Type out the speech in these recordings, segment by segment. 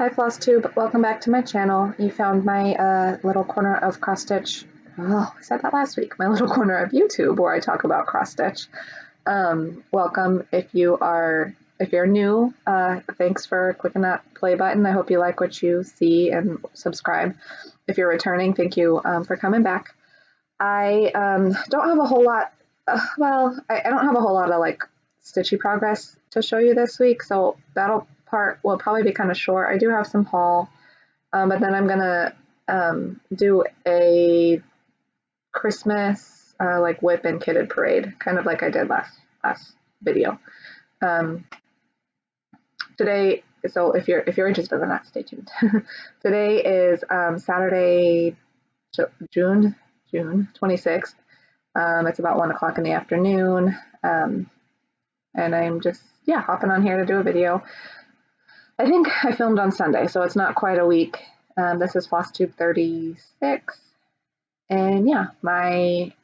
Hi Flosstube, welcome back to my channel. You found my little corner of cross stitch. Oh, I said that last week. My little corner of YouTube where I talk about cross stitch. Welcome if you're new. Thanks for clicking that play button. I hope you like what you see and subscribe. If you're returning, thank you for coming back. I don't have a whole lot. I don't have a whole lot of like stitchy progress to show you this week, so that'll part will probably be kind of short. I do have some haul, but then I'm gonna do a Christmas like WIP and kitted parade, kind of like I did last video. Today, so if you're interested in that, stay tuned. Today is Saturday, June 26th. It's about 1 o'clock in the afternoon, and I'm just hopping on here to do a video. I think I filmed on Sunday, so it's not quite a week. This is Flosstube 36, and yeah, my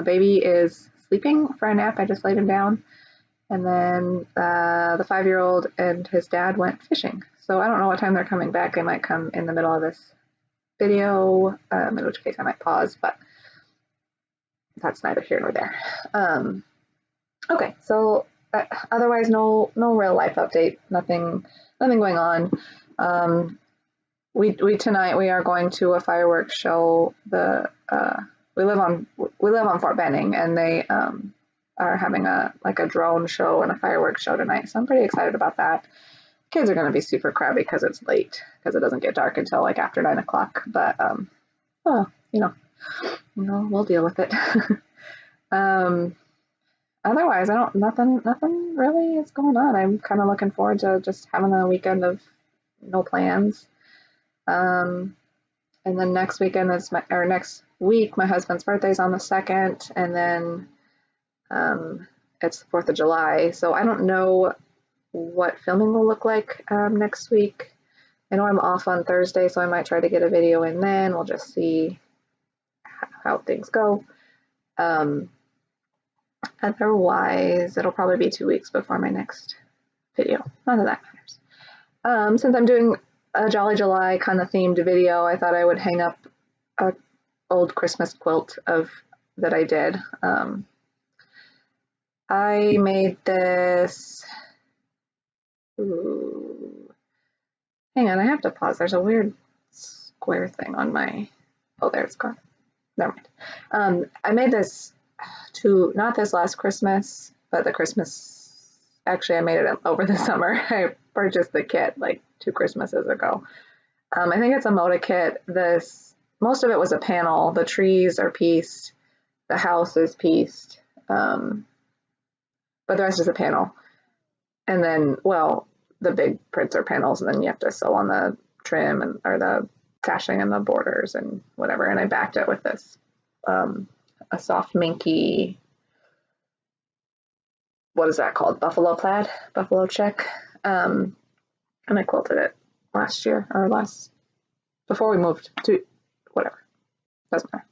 baby is sleeping for a nap. I just laid him down, and then the 5-year-old and his dad went fishing. So I don't know what time they're coming back. They might come in the middle of this video, in which case I might pause, but that's neither here nor there. Okay, so otherwise, no real life update. Nothing going on. Tonight we are going to a fireworks show. We live on Fort Benning, and they are having a drone show and a fireworks show tonight. So I'm pretty excited about that. Kids are going to be super crabby because it's late, because it doesn't get dark until like after 9 o'clock. But we'll deal with it. Otherwise, nothing really is going on. I'm kind of looking forward to just having a weekend of no plans. And then next week, my husband's birthday is on the 2nd, and then it's the 4th of July. So I don't know what filming will look like next week. I know I'm off on Thursday, so I might try to get a video in then. We'll just see how things go. Otherwise, it'll probably be 2 weeks before my next video. None of that matters. Since I'm doing a Jolly July kind of themed video, I thought I would hang up an old Christmas quilt that I did. I made this. Ooh. Hang on, I have to pause. There's a weird square thing on my. Oh, there it's gone. Never mind. I made this not this last Christmas, but the Christmas. Actually, I made it over the summer. I purchased the kit like 2 Christmases ago. I think it's a Moda kit. Most of it was a panel. The trees are pieced. The house is pieced. But the rest is a panel. And then, the big prints are panels, and then you have to sew on the trim or the sashing and the borders and whatever. And I backed it with this a soft minky. What is that called? Buffalo check. And I quilted it last year before we moved to whatever. Doesn't matter.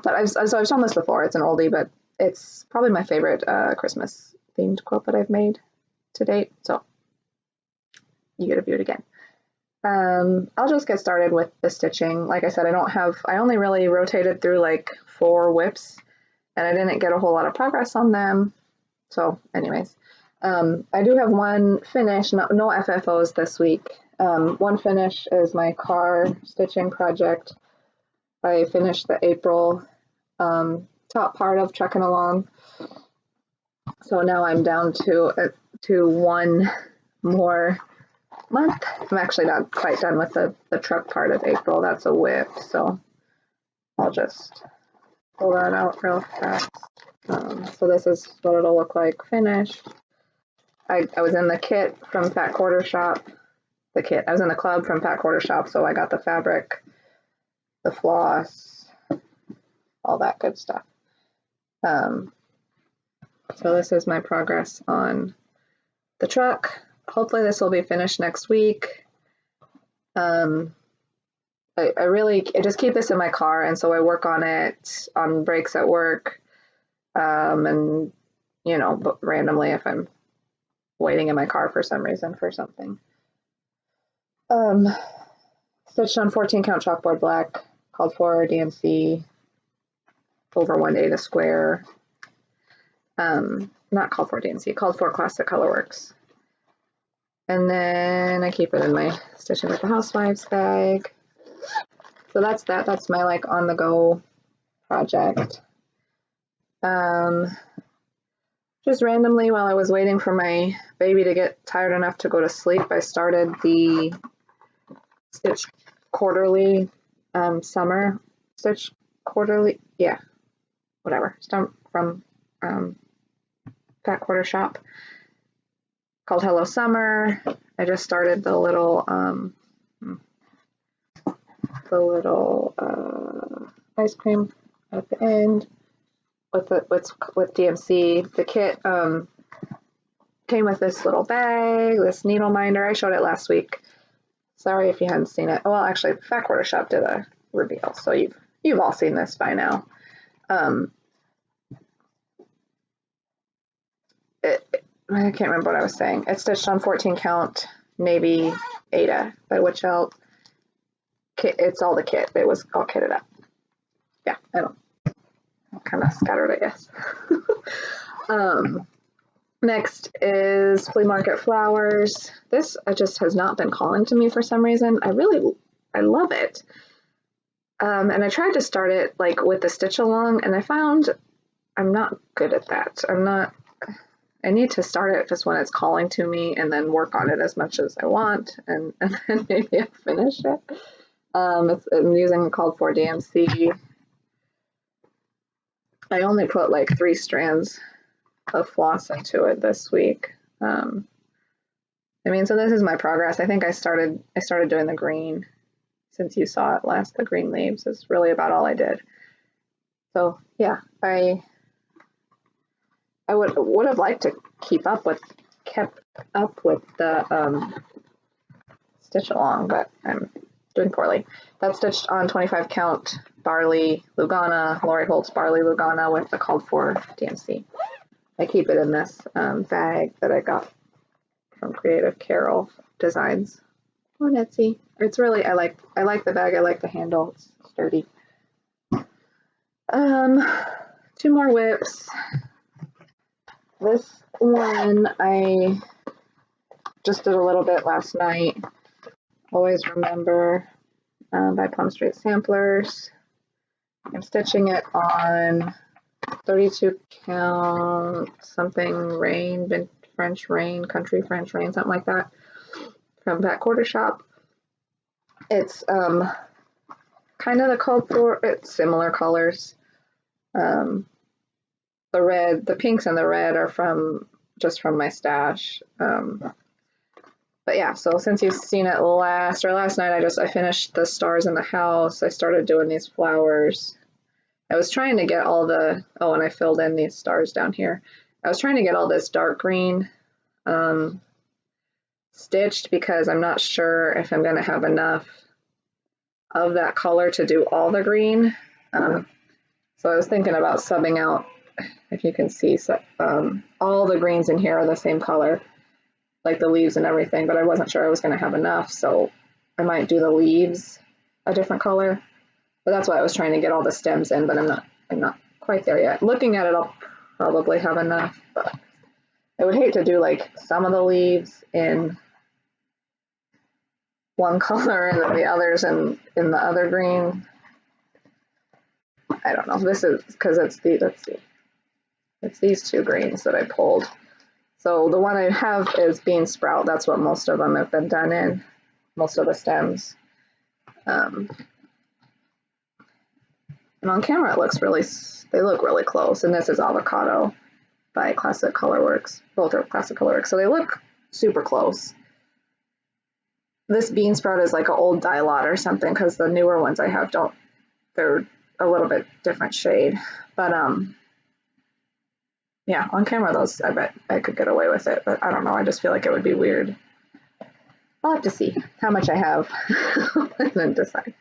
But I've done this before. It's an oldie, but it's probably my favorite Christmas themed quilt that I've made to date. So you get to view it again. I'll just get started with the stitching. Like I said, I only really rotated through like 4 WIPs, and I didn't get a whole lot of progress on them. So anyways, I do have one finish, no FFOs this week. One finish is my car stitching project. I finished the April top part of Trucking Along. So now I'm down to 1 more month. I'm actually not quite done with the truck part of April. That's a WIP, so I'll just pull that out real fast. So this is what it'll look like finished. I was in the kit from Fat Quarter Shop. I was in the club from Fat Quarter Shop, so I got the fabric, the floss, all that good stuff. So this is my progress on the truck. Hopefully this will be finished next week. I just keep this in my car, and so I work on it on breaks at work, and randomly if I'm waiting in my car for some reason for something. Um, Stitched on 14 count chalkboard black, called for DMC, over 1 day to square. Not called for DMC, called for Classic Colorworks. And then I keep it in my Stitching with the Housewives bag. So that's that. That's my like on the go project. Just randomly while I was waiting for my baby to get tired enough to go to sleep, I started the Stitch Quarterly summer Stitch Quarterly, yeah, whatever, from Fat Quarter Shop, called Hello Summer. I just started the little ice cream at the end with DMC. The kit came with this little bag, this needle minder. I showed it last week. Sorry if you hadn't seen it. Well, actually, Fat Quarter Shop did a reveal, so you've all seen this by now. I can't remember what I was saying. It's stitched on 14 count navy Ada by Witch Elk. It's all the kit. It was all kitted up. Yeah, I'm kind of scattered, I guess. Next is Flea Market Flowers. This just has not been calling to me for some reason. I love it. And I tried to start it like with the stitch along, and I found I'm not good at that. I need to start it just when it's calling to me and then work on it as much as I want, and then maybe I'll finish it. I'm using the called for DMC. I only put like 3 strands of floss into it this week. So this is my progress. I think I started doing the green since you saw it last. The green leaves is really about all I did. So yeah, I would have liked to kept up with the stitch along, but I'm doing poorly. That's stitched on 25 count Barley Lugana, Lori Holt's Barley Lugana with the called for DMC. I keep it in this bag that I got from Creative Carol Designs on Etsy. It's really I like the bag. I like the handle. It's sturdy. 2 more whips. This one I just did a little bit last night. Always Remember by Plum Street Samplers. I'm stitching it on 32 count something rain, French rain, country French rain, something like that, from Fat Quarter Shop. It's kind of the called for. It's similar colors. The pinks and the red are from my stash. But yeah, so since you've seen it last night, I finished the stars in the house. I started doing these flowers. I was trying to get all the, and I filled in these stars down here. I was trying to get all this dark green stitched because I'm not sure if I'm going to have enough of that color to do all the green. So I was thinking about subbing out, if you can see, all the greens in here are the same color, like the leaves and everything, but I wasn't sure I was going to have enough, so I might do the leaves a different color. But that's why I was trying to get all the stems in, but I'm not quite there yet. Looking at it, I'll probably have enough, but I would hate to do like some of the leaves in one color and then the others in the other green. I don't know. This is because let's see. It's these 2 greens that I pulled. So the one I have is Bean Sprout. That's what most of them have been done in, most of the stems. And on camera they look really close. And this is Avocado by Classic Colorworks. Both are Classic Colorworks. So they look super close. This Bean Sprout is like an old dye lot or something, because the newer ones I have they're a little bit different shade. But yeah, on camera those, I bet I could get away with it, but I don't know. I just feel like it would be weird. I'll have to see how much I have and then decide.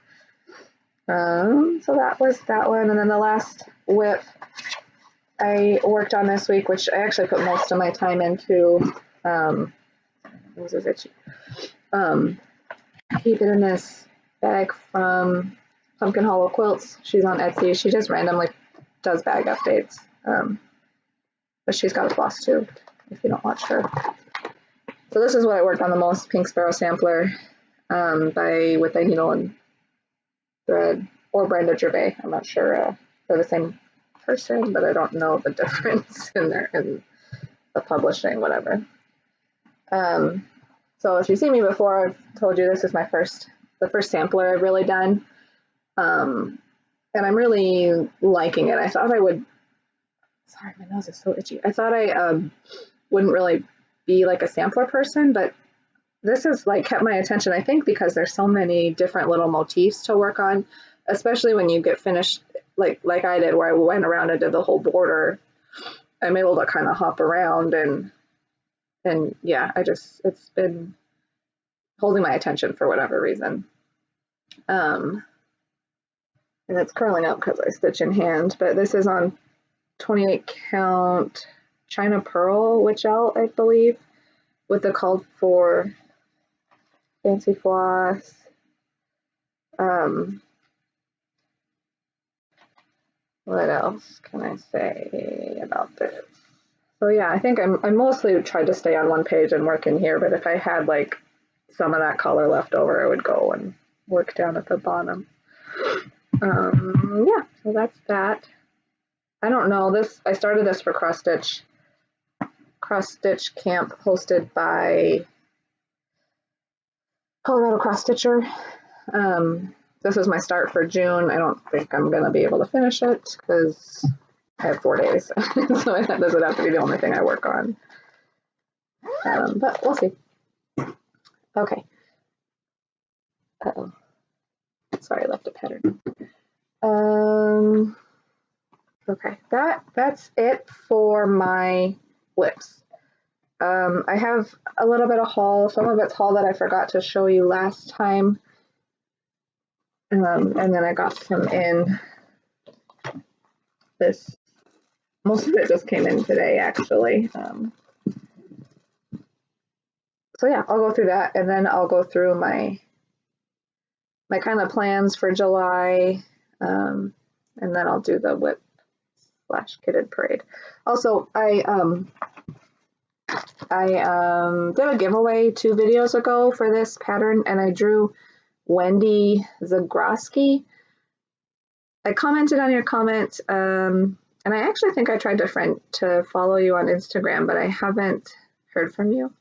So that was that one. And then the last whip I worked on this week, which I actually put most of my time into, keep it in this bag from Pumpkin Hollow Quilts. She's on Etsy. She just randomly does bag updates. But she's got a Flosstube if you don't watch her. So this is what I worked on the most, Pink Sparrow Sampler with a needle and thread, or Brenda Gervais. I'm not sure they're the same person, but I don't know the difference in the publishing, whatever. So if you've seen me before, I've told you this is the first sampler I've really done. And I'm really liking it. I thought I would, sorry, my nose is so itchy. I thought I wouldn't really be like a sampler person, but this has like kept my attention, I think, because there's so many different little motifs to work on, especially when you get finished like I did, where I went around and did the whole border. I'm able to kind of hop around and yeah, it's been holding my attention for whatever reason. And it's curling up because I stitch in hand, but this is on 28 count China Pearl witch out, I believe, with the called for fancy floss. What else can I say about this? So yeah, I think I mostly tried to stay on one page and work in here, but if I had like some of that color left over, I would go and work down at the bottom. Yeah, so that's that. I don't know, I started this for cross stitch camp hosted by Colorado Cross Stitcher. This is my start for June. I don't think I'm going to be able to finish it because I have 4 days. So this would have to be the only thing I work on. But we'll see. Okay. Uh-oh. Sorry, I left a pattern. Okay, that's it for my WIPs. I have a little bit of haul. Some of it's haul that I forgot to show you last time. And then I got some in this. Most of it just came in today, actually. So yeah, I'll go through that, and then I'll go through my kind of plans for July, and then I'll do the WIP / kitted parade. Also, I did a giveaway 2 videos ago for this pattern, and I drew Wendy Zagroski. I commented on your comment, and I actually think I tried to follow you on Instagram, but I haven't heard from you.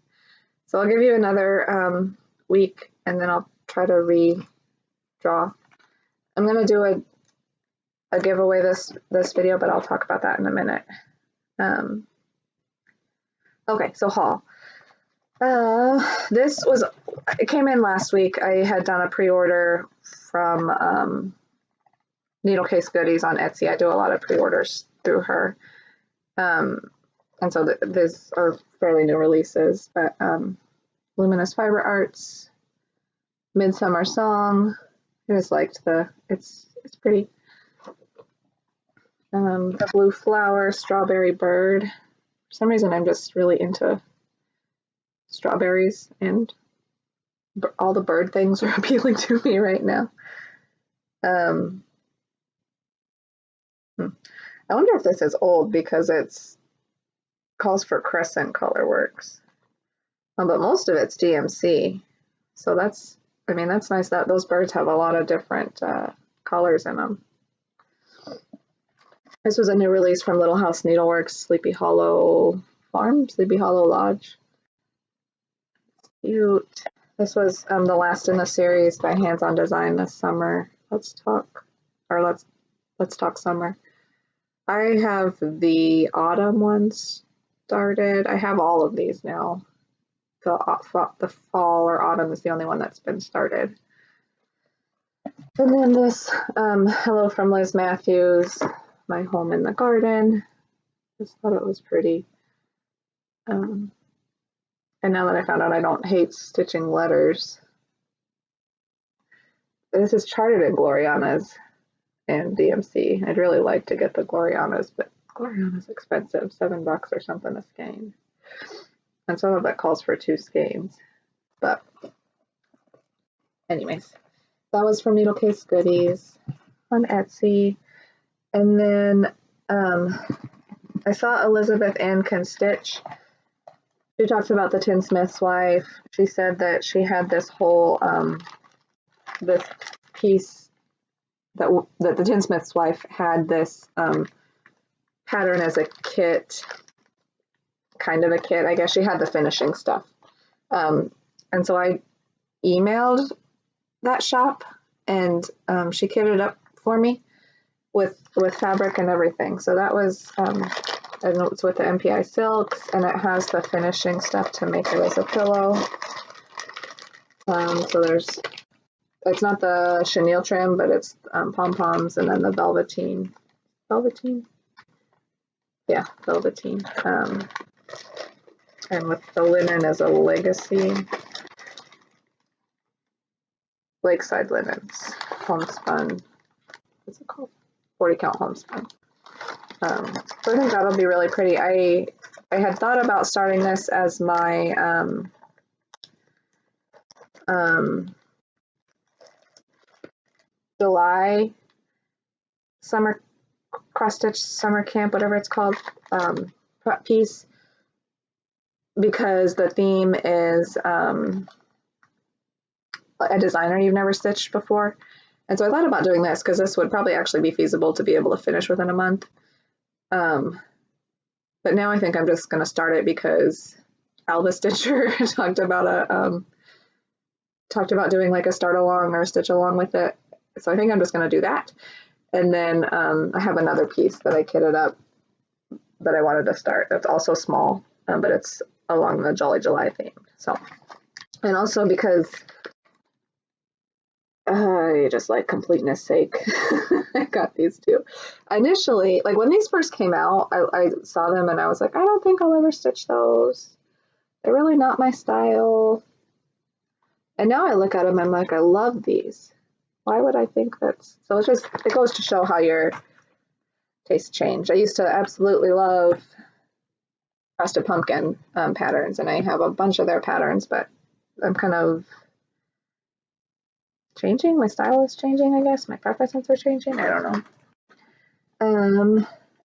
So I'll give you another week, and then I'll try to redraw. I'm gonna do a giveaway this video, but I'll talk about that in a minute. Okay, so haul. It came in last week. I had done a pre-order from Needle Case Goodies on Etsy. I do a lot of pre-orders through her. And so these are fairly new releases, but Luminous Fiber Arts, Midsummer Song. I just liked it's pretty. The Blue Flower, Strawberry Bird. For some reason, I'm just really into strawberries, and all the bird things are appealing to me right now. I wonder if this is old because it's calls for Crescent Colorworks, but most of it's DMC. So that's nice that those birds have a lot of different colors in them. This was a new release from Little House Needleworks, Sleepy Hollow Farm, Sleepy Hollow Lodge. Cute. This was the last in the series by Hands On Design this summer. Let's talk summer. I have the autumn ones started. I have all of these now. The fall or autumn is the only one that's been started. And then this Hello from Liz Matthews, My Home in the Garden. Just thought it was pretty. And now that I found out I don't hate stitching letters. This is charted in Gloriana's and DMC. I'd really like to get the Gloriana's, but Gloriana's expensive, $7 or something a skein. And some of it calls for 2 skeins. But anyways, that was from Needle Case Goodies on Etsy. And then I saw Elizabeth Ann Can Stitch. She talks about the Tinsmith's Wife. She said that she had this whole this piece that the Tinsmith's Wife had this pattern as a kit, kind of a kit. I guess she had the finishing stuff. And so I emailed that shop, and she kitted it up for me with fabric and everything. So that was, and it's with the MPI silks, and it has the finishing stuff to make it as a pillow. So it's not the chenille trim, but it's pom-poms, and then the velveteen. Yeah, velveteen. And with the linen as a legacy. Lakeside Linens, homespun. What's it called? 40 count homespun. So I think that'll be really pretty. I had thought about starting this as my July summer cross stitch summer camp, whatever it's called, piece, because the theme is a designer you've never stitched before. And so I thought about doing this because this would probably actually be feasible to be able to finish within a month. But now I think I'm just going to start it because Alva Stitcher talked about doing like a start along or a stitch along with it. So I think I'm just going to do that. And then I have another piece that I kitted up that I wanted to start. That's also small, but it's along the Jolly July theme. So, and also because just like completeness sake, I got these two. Initially, like when these first came out, I saw them and I was like, I don't think I'll ever stitch those. They're really not my style. And now I look at them and I'm like, I love these. Why would I think that's... So it goes to show how your tastes change. I used to absolutely love Frosted Pumpkin patterns, and I have a bunch of their patterns, but I'm kind of changing. My style is changing, I guess. My preferences are changing. I don't know.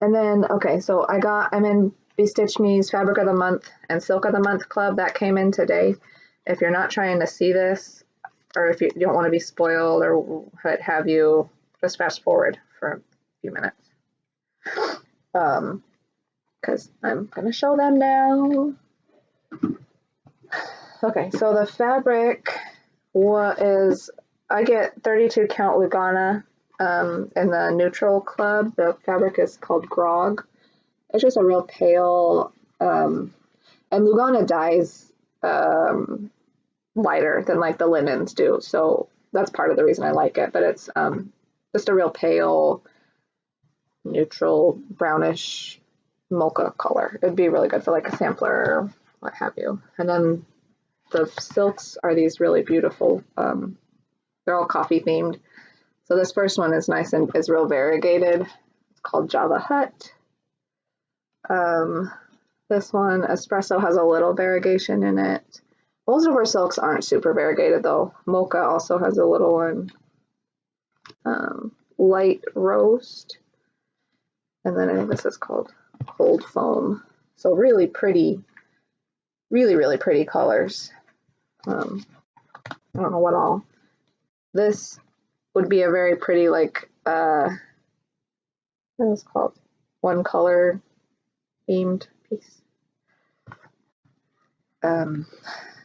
And then, okay, so I'm in Be Stitch Me's Fabric of the Month and Silk of the Month club. That came in today. If you're not trying to see this, or if you don't want to be spoiled or what have you, just fast forward for a few minutes. Because I'm going to show them now. Okay, so the fabric is, I get 32 count Lugana in the neutral club. The fabric is called Grog. It's just a real pale, and Lugana dyes lighter than like the linens do. So that's part of the reason I like it, but it's just a real pale, neutral, brownish mocha color. It'd be really good for like a sampler or what have you. And then the silks are these really beautiful, they're all coffee themed. So this first one is nice and is real variegated. It's called Java Hut. This one, Espresso, has a little variegation in it. Most of our silks aren't super variegated though. Mocha also has a little one. Light Roast. And then I think this is called Cold Foam. So really pretty, really pretty colors. I don't know what all. This would be a very pretty, like, what is it called? One color themed piece. I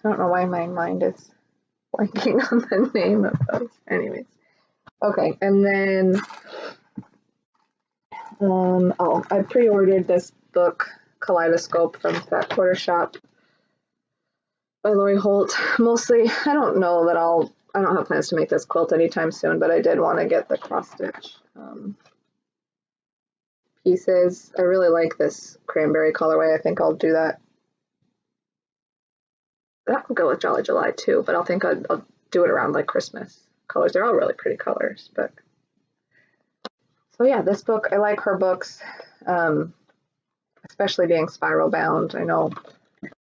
don't know why my mind is blanking on the name of those. Anyways. Okay, and then, I pre-ordered this book, Kaleidoscope, from Fat Quarter Shop by Lori Holt. Mostly, I don't know that I don't have plans to make this quilt anytime soon, but I did want to get the cross stitch pieces. I really like this cranberry colorway. I think I'll do that. That will go with Jolly July too, but I'll do it around like Christmas colors. They're all really pretty colors, but so yeah, this book, I like her books, especially being spiral bound. I know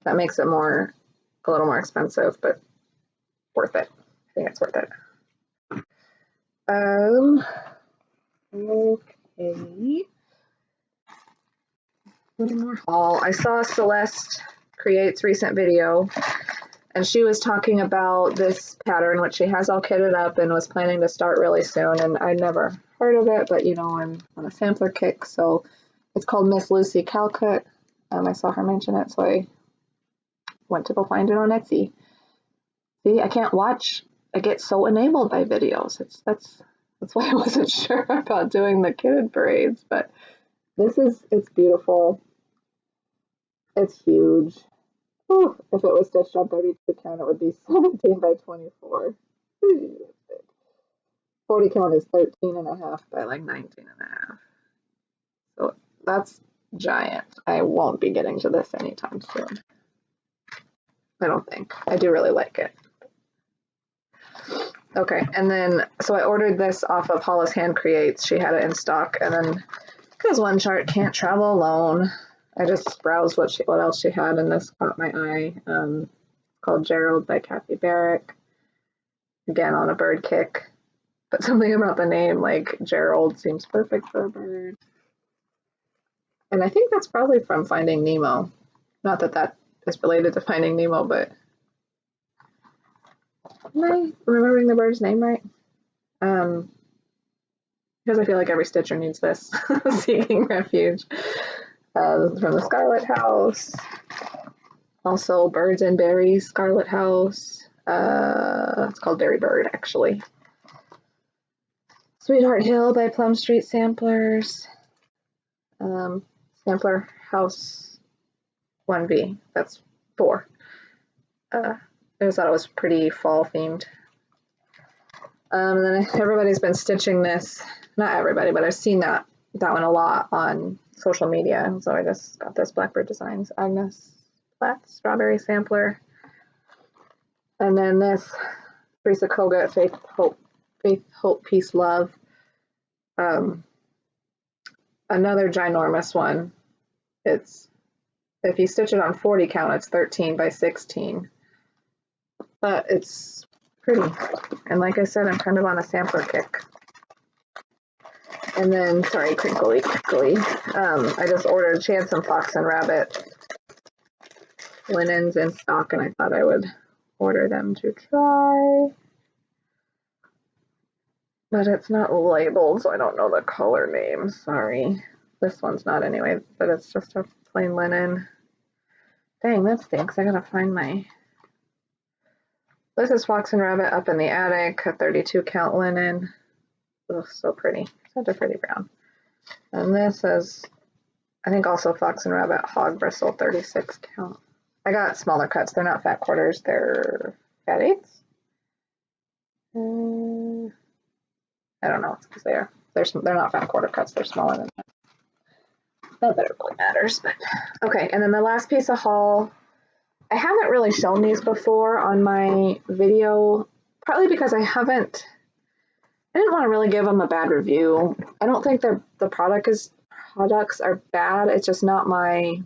that makes it a little more expensive, but worth it. think it's worth it. Okay. One more haul. I saw Celeste Create's recent video, and she was talking about this pattern, which she has all kitted up and was planning to start really soon. And I'd never heard of it, but you know, I'm on a sampler kick. So it's called Miss Lucy Calcut. I saw her mention it, so I went to go find it on Etsy. See, I can't watch. I get so enabled by videos. That's why I wasn't sure about doing the kitted parades. But it's beautiful. It's huge. Whew, if it was stitched on 32 count, it would be 17 by 24. 40 count is 13 and a half by like 19 and a half. So that's giant. I won't be getting to this anytime soon. I don't think. I do really like it. Okay, and then, so I ordered this off of Hollis Hand Creates. She had it in stock, and then, because one chart can't travel alone, I just browsed what else she had, and this caught my eye. Called Gerald by Kathy Barrick. Again, on a bird kick. But something about the name, like Gerald, seems perfect for a bird. And I think that's probably from Finding Nemo. Not that that is related to Finding Nemo, but am I remembering the bird's name right? Because I feel like every stitcher needs this. Seeking Refuge. From the Scarlet House. Also, Birds and Berries, Scarlet House. It's called Berry Bird, actually. Sweetheart Hill by Plum Street Samplers. Sampler House 1B. That's 4. I just thought it was pretty fall themed. And then everybody's been stitching this. Not everybody, but I've seen that one a lot on social media. So I just got this Blackbird Designs Agnes Platt Strawberry Sampler. And then this Teresa Koga Faith, Hope, Peace, Love. Another ginormous one. It's, if you stitch it on 40 count, it's 13 by 16. But it's pretty. And like I said, I'm kind of on a sampler kick. And then, sorry, crinkly. I just ordered, she had some Fox and Rabbit linens in stock, and I thought I would order them to try. But it's not labeled, so I don't know the color name. Sorry. This one's not anyway, but it's just a plain linen. Dang, that stinks. I gotta find my... This is Fox and Rabbit Up in the Attic, a 32 count linen. Oh, so pretty. Such a pretty brown. And this is, I think, also Fox and Rabbit Hog Bristle 36 count. I got smaller cuts. They're not fat quarters. They're fat eighths. I don't know. It's because they're not fat quarter cuts. They're smaller than that. Not that it really matters, but okay. And then the last piece of haul, I haven't really shown these before on my video, partly because I didn't want to really give them a bad review. I don't think the products are bad. It's just not my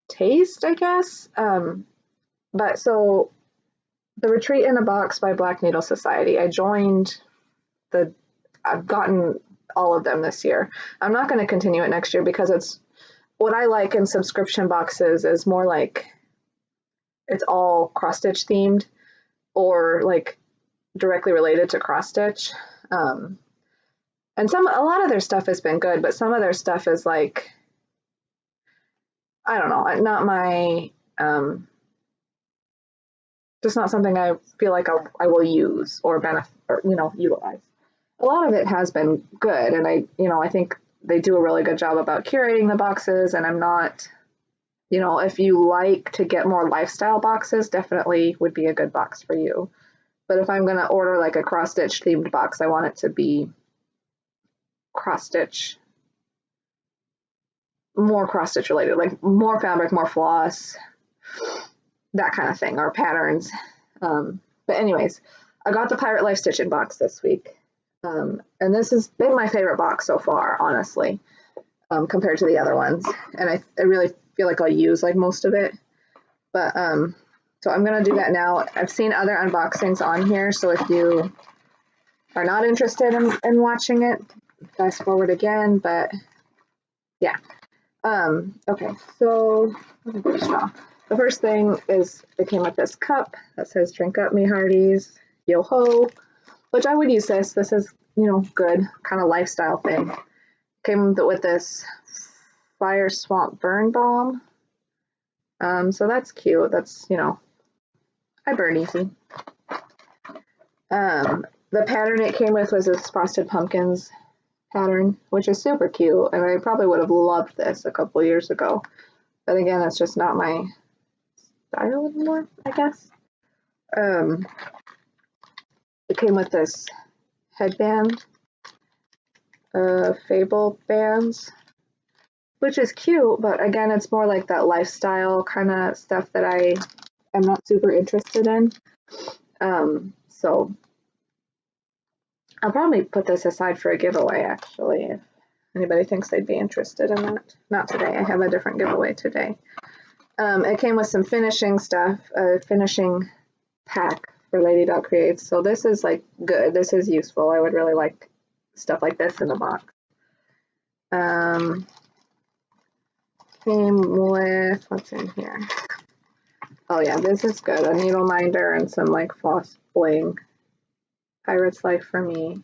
taste, I guess. But so the Retreat in a Box by Black Needle Society. I joined I've gotten all of them this year. I'm not going to continue it next year because it's what I like in subscription boxes is more like it's all cross stitch themed or like directly related to cross stitch. And a lot of their stuff has been good, but some of their stuff is like, I don't know, not my, just not something I feel like I will use or benefit or, utilize. A lot of it has been good. And I think they do a really good job about curating the boxes, and I'm not, if you like to get more lifestyle boxes, definitely would be a good box for you. But if I'm going to order like a cross stitch themed box, I want it to be more cross stitch related, like more fabric, more floss, that kind of thing, or patterns. But anyways, I got the Pirate Life Stitching box this week. And this has been my favorite box so far, honestly, compared to the other ones. And I really feel like I'll use like most of it. But So I'm going to do that now. I've seen other unboxings on here, so if you are not interested in watching it, fast forward again, but yeah. Okay, so let me get a straw. The first thing is it came with this cup that says drink up me hearties, yo ho, which I would use this. This is, you know, good kind of lifestyle thing. Came with this Fire Swamp Burn Balm. So that's cute. That's, you know, I burn easy. The pattern it came with was this Frosted Pumpkins pattern, which is super cute, and I probably would have loved this a couple years ago. But again, it's just not my style anymore, I guess. It came with this headband, Fable bands, which is cute, but again, it's more like that lifestyle kind of stuff that I am not super interested in. So I'll probably put this aside for a giveaway, actually, if anybody thinks they'd be interested in that. Not today, I have a different giveaway today. It came with some finishing stuff, a finishing pack for Lady Dog Creates. So this is like good, this is useful. I would really like stuff like this in the box. Came with, what's in here? Oh yeah, this is good. A needle minder and some like floss bling. Pirate's Life for me.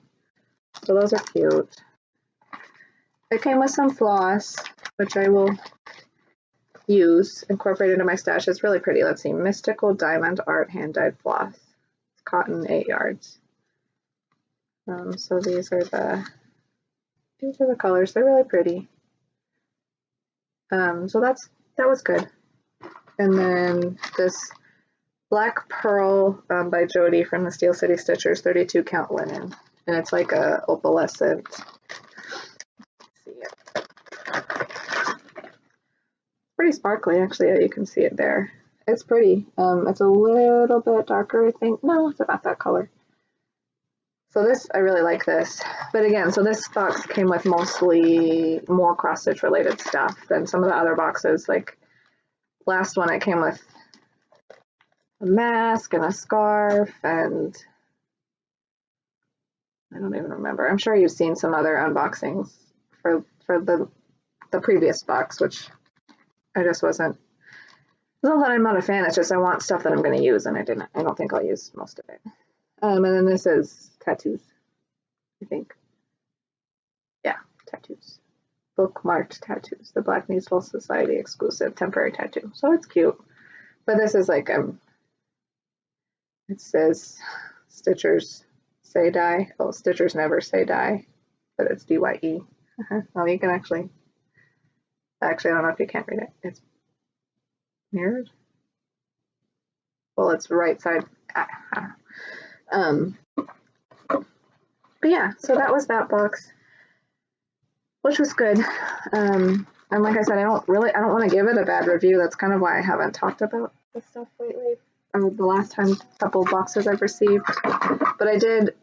So those are cute. It came with some floss, which I will use, incorporate into my stash. It's really pretty. Let's see. Mystical Diamond Art Hand-Dyed Floss. Cotton 8 yards. So these are the colors. They're really pretty. So that was good. And then this Black Pearl by Jody from the Steel City Stitchers 32 count linen, and it's like a opalescent. See it. Pretty sparkly, actually. Yeah, you can see it there. It's pretty. It's a little bit darker, I think. No, it's about that color. So this, I really like this. But again, so this box came with mostly more cross stitch related stuff than some of the other boxes. Like last one, it came with a mask and a scarf, and I don't even remember. I'm sure you've seen some other unboxings for the previous box, which I just wasn't. It's not that I'm not a fan. It's just I want stuff that I'm going to use, and I don't think I'll use most of it. And then this is tattoos, I think. Yeah, tattoos. Bookmarked tattoos. The Black Musical Society exclusive temporary tattoo. So it's cute. But this is like it says Stitchers say die. Oh, Stitchers never say die, but it's DYE. Well, you can actually I don't know if you can't read it. It's mirrored. Well, it's right side. But yeah, so that was that box, which was good. And like I said, I don't want to give it a bad review. That's kind of why I haven't talked about this stuff lately. The last couple boxes I've received, but I did,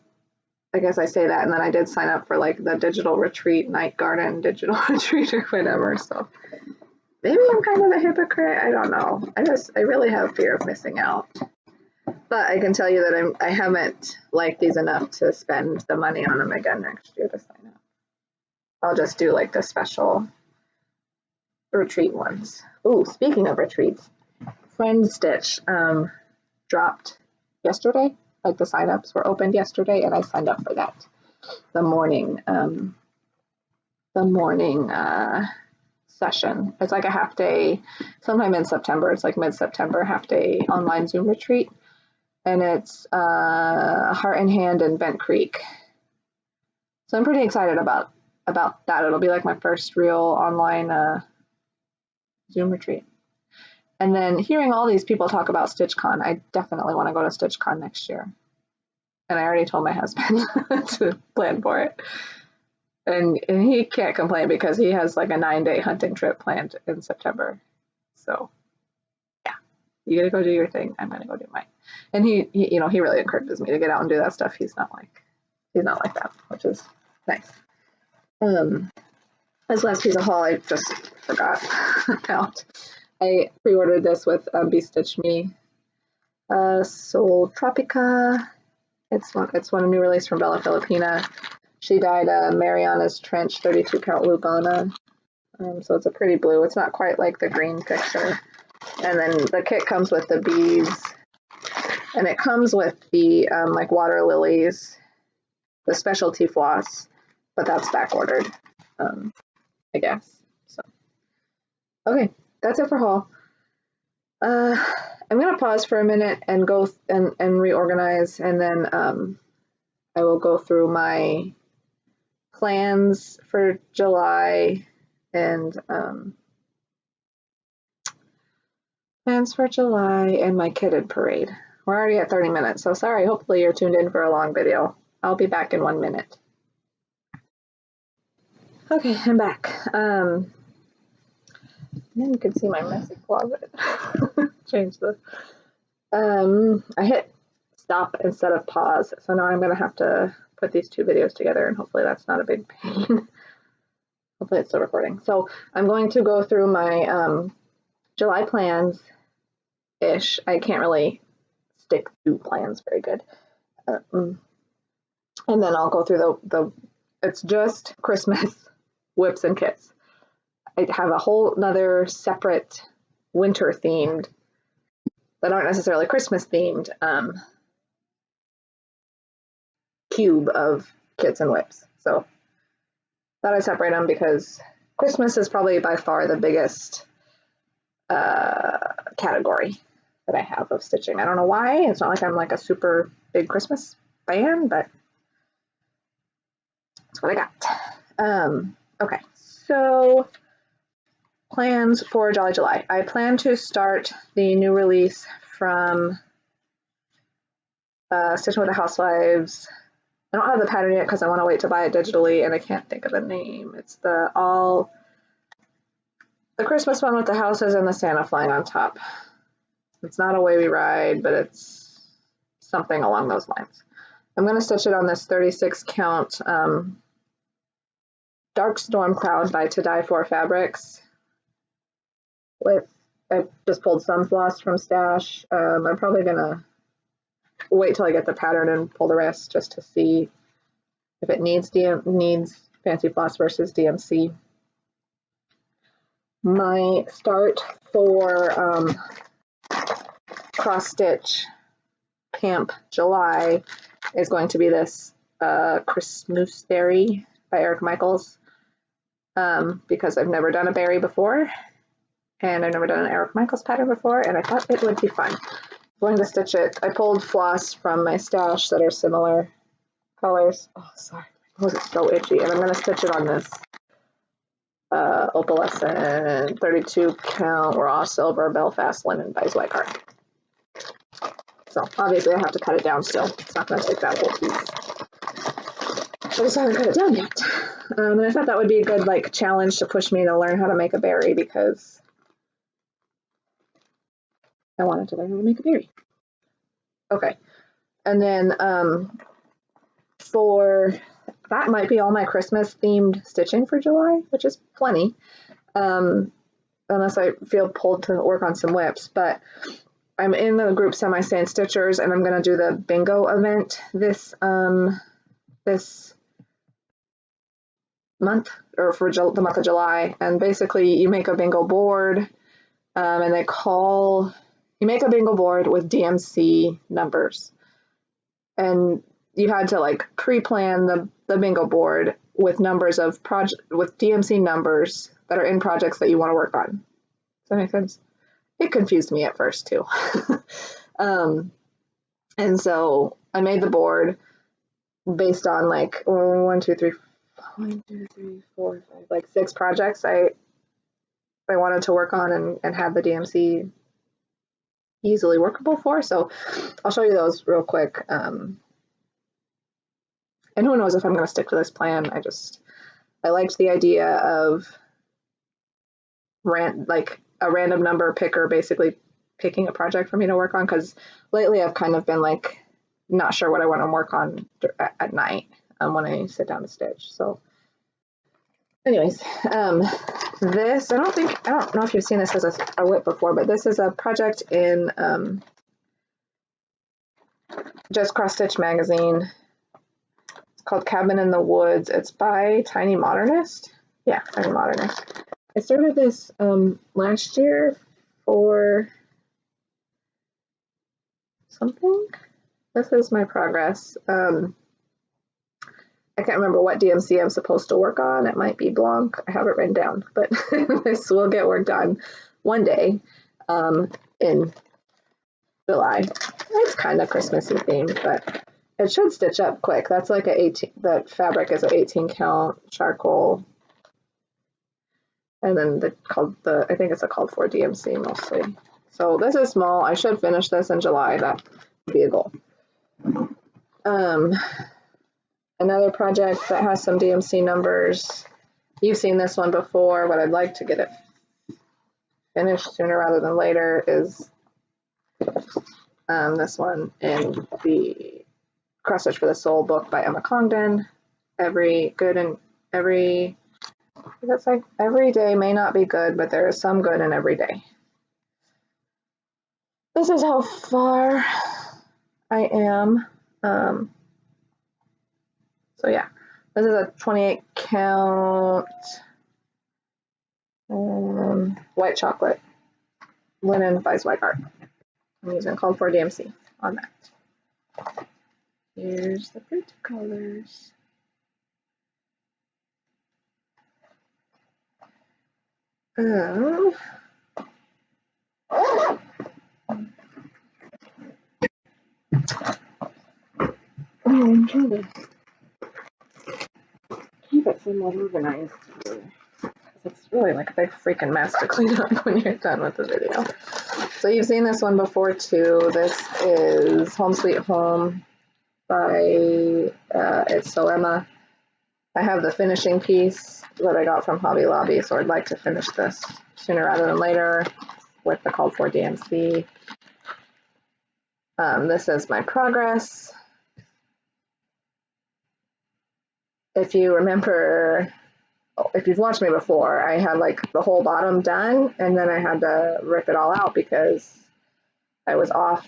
I guess I say that, and then I did sign up for like the digital retreat, Night Garden digital retreat or whatever. So maybe I'm kind of a hypocrite. I don't know. I really have fear of missing out. But I can tell you that I haven't liked these enough to spend the money on them again next year to sign up. I'll just do like the special retreat ones. Ooh, speaking of retreats, Friend Stitch dropped yesterday. Like the signups were opened yesterday, and I signed up for that. The morning session. It's like a half day, sometime in September. It's like mid-September, half day online Zoom retreat, and it's Heart and Hand in Bent Creek. So I'm pretty excited about that. It'll be like my first real online Zoom retreat. And then hearing all these people talk about StitchCon, I definitely want to go to StitchCon next year. And I already told my husband to plan for it. And he can't complain because he has like a 9-day hunting trip planned in September. So yeah, you gotta go do your thing. I'm gonna go do mine. And he really encourages me to get out and do that stuff. He's not like that, which is nice. This last piece of haul I just forgot about. I pre-ordered this with Be Stitch Me. Sol Tropica. It's one new release from Bella Filipina. She dyed Mariana's Trench 32 count Lubana. So it's a pretty blue. It's not quite like the green picture. And then the kit comes with the beads, and it comes with the like water lilies, the specialty floss, but that's back ordered, I guess. So okay, that's it for haul. I'm gonna pause for a minute and go and reorganize, and then I will go through my plans for July and my kitted parade. We're already at 30 minutes, so sorry. Hopefully you're tuned in for a long video. I'll be back in 1 minute. Okay, I'm back. Then you can see my messy closet. Change this. I hit stop instead of pause, so now I'm gonna have to put these two videos together, and hopefully that's not a big pain. Hopefully it's still recording. So I'm going to go through my July plans ish. I can't really stick to plans very good. And then I'll go through the it's just Christmas whips and kits. I have a whole nother separate winter themed that aren't necessarily Christmas themed cube of kits and whips. So thought I'd separate them because Christmas is probably by far the biggest category that I have of stitching. I don't know why. It's not like I'm like a super big Christmas fan, but that's what I got. Okay, so plans for Jolly July. I plan to start the new release from Stitching with the Housewives. I don't have the pattern yet because I want to wait to buy it digitally, and I can't think of the name. It's the Christmas one with the houses and the Santa flying on top. It's not Away We Ride, but it's something along those lines. I'm going to stitch it on this 36 count Dark Storm Cloud by To Die For Fabrics. I just pulled some floss from stash. I'm probably going to wait till I get the pattern and pull the rest just to see if it needs fancy floss versus DMC. My start for cross stitch camp July is going to be this Christmas berry by Eric Michaels, because I've never done a berry before and I've never done an Eric Michaels pattern before, and I thought it would be fun. I'm going to stitch it. I pulled floss from my stash that are similar colors. Oh, sorry, my nose is so itchy, and I'm going to stitch it on this opalescent 32 count raw silver Belfast linen by Zweigart. So obviously I have to cut it down still. It's not going to take that whole piece. I just haven't cut it down yet. And I thought that would be a good like challenge to push me to learn how to make a berry, because I wanted to learn how to make a berry. Okay. And then for that might be all my Christmas themed stitching for July, which is plenty. Unless I feel pulled to work on some whips, but I'm in the group Semi-Sane Stitchers, and I'm going to do the bingo event this month, or for the month of July. And basically you make a bingo board, and you make a bingo board with DMC numbers, and you had to like pre-plan the bingo board with numbers of with DMC numbers that are in projects that you want to work on. Does that make sense? It confused me at first too. And so I made the board based on like 1, 2, 3, 4, 5, like 6 projects I wanted to work on and have the DMC easily workable for. So I'll show you those real quick. And who knows if I'm going to stick to this plan. I liked the idea of like a random number picker basically picking a project for me to work on, because lately I've kind of been like not sure what I want to work on at night when I sit down to stitch. So anyways, this I don't know if you've seen this as a whip before, but this is a project in just Cross Stitch magazine. It's called Cabin in the Woods. It's by Tiny Modernist. Yeah, Tiny Modernist. I started this last year for something. This is my progress. I can't remember what DMC I'm supposed to work on. It might be Blanc. I have it written down, but this will get worked on one day in July. It's kind of Christmassy themed, but it should stitch up quick. That's like a 18. The fabric is an 18 count charcoal, and then I think it's a called for DMC mostly. So this is small. I should finish this in July. That would be a goal. Another project that has some DMC numbers. You've seen this one before, but I'd like to get it finished sooner rather than later is this one in the Cross Stitch for the Soul book by Emma Congdon. Every day may not be good, but there is some good in every day. This is how far I am. So yeah, this is a 28 count white chocolate linen by Zweigart. I'm using called for DMC on that. Here's the pretty colors. I'm trying to keep it somewhat organized. It's really like a big freaking mess to clean up when you're done with the video. So you've seen this one before too. This is Home Sweet Home by It's So Emma. I have the finishing piece that I got from Hobby Lobby, so I'd like to finish this sooner rather than later with the called for DMC. This is my progress. If you remember, if you've watched me before, I had like the whole bottom done and then I had to rip it all out because I was off.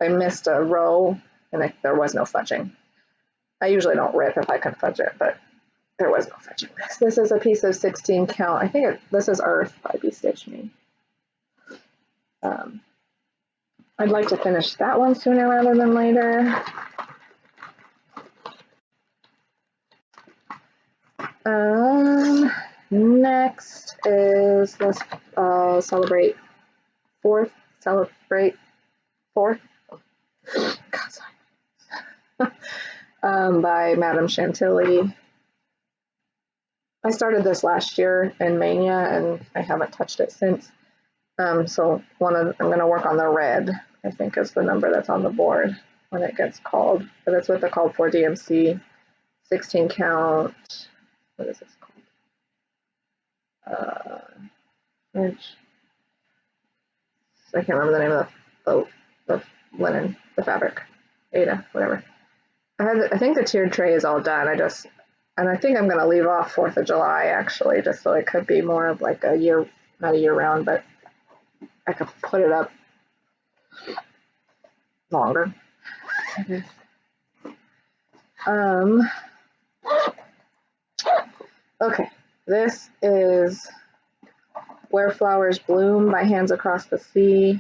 I missed a row and there was no fudging. I usually don't rip if I can fudge it, but there was no fudging this. This is a piece of 16 count. I think this is Earth by Be Stitch Me. I'd like to finish that one sooner rather than later. Next is this Celebrate Fourth. God, sorry. By Madame Chantilly. I started this last year in Mania and I haven't touched it since. So I'm going to work on the red, I think is the number that's on the board when it gets called. But it's with the called for DMC, 16 count. What is this called? Which I can't remember the name of the linen, the fabric, Ada, whatever. I think the tiered tray is all done. And I think I'm going to leave off 4th of July actually, just so it could be more of like a year, not a year round, but I could put it up longer. Okay, this is Where Flowers Bloom by Hands Across the Sea.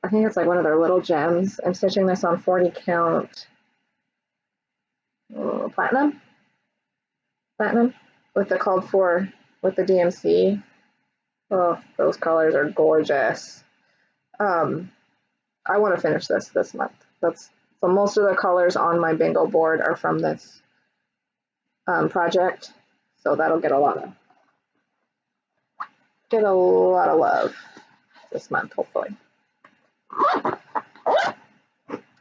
I think it's like one of their little gems. I'm stitching this on 40 count platinum with the called for with the DMC. Oh, those colors are gorgeous. I want to finish this month. So most of the colors on my bingo board are from this project, so that'll get a lot of love this month, hopefully.